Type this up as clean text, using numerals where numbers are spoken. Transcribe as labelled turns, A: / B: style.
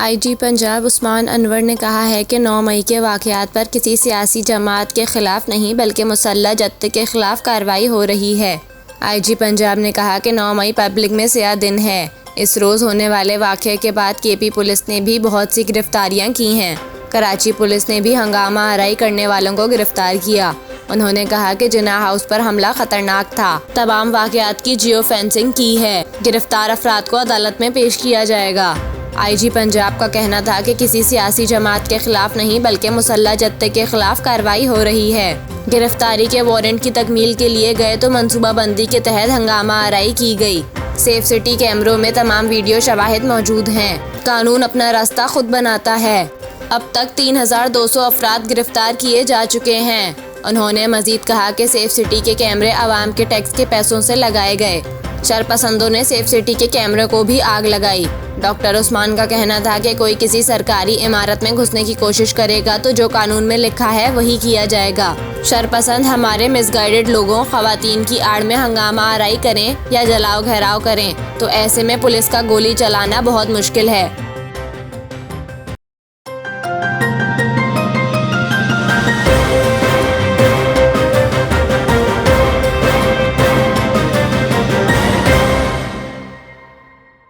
A: IG Punjab Usman Anwar ने कहा है कि 9 मई के वाक़यात पर किसी सियासी जमात के ख़िलाफ़ नहीं बल्कि मुसल्लह जत्थे के ख़िलाफ़ कार्रवाई हो रही है। आईजी पंजाब ने कहा कि 9 मई पब्लिक में स्याह दिन है। इस रोज़ होने वाले वाक़े के बाद केपी पुलिस ने भी बहुत सी गिरफ्तारियां की हैं। कराची पुलिस ने भी हंगामा आराई करने वालों को गिरफ्तार किया। उन्होंने कहा कि जिन्ना हाउस पर हमला खतरनाक था। तमाम वाक़यात की जियो फेंसिंग की है। गिरफ्तार अफराद को अदालत में पेश किया जाएगा। आईजी पंजाब का कहना था कि किसी सियासी जमात के खिलाफ नहीं बल्कि मुसल्लह जत्थे के खिलाफ कार्रवाई हो रही है। गिरफ्तारी के वारंट की तकमील के लिए गए तो मनसूबाबंदी के तहत हंगामा आराई की गई। सेफ सिटी कैमरों में तमाम वीडियो शवाहिद मौजूद हैं। कानून अपना रास्ता खुद बनाता है। अब तक 3200 अफराद गिरफ्तार किए जा चुके हैं। उन्होंने मजीद कहा कि सेफ सिटी के कैमरे आवाम के टैक्स के पैसों से लगाए गए। शरपसंदों ने सेफ सिटी के कैमरे को भी आग लगाई। डॉक्टर उस्मान का कहना था कि कोई किसी सरकारी इमारत में घुसने की कोशिश करेगा तो जो कानून में लिखा है वही किया जाएगा। शरपसंद हमारे मिसगाइडेड लोगों खवातीन की आड़ में हंगामा आराई करें या जलाओ घेराव करें तो ऐसे में पुलिस का गोली चलाना बहुत मुश्किल है।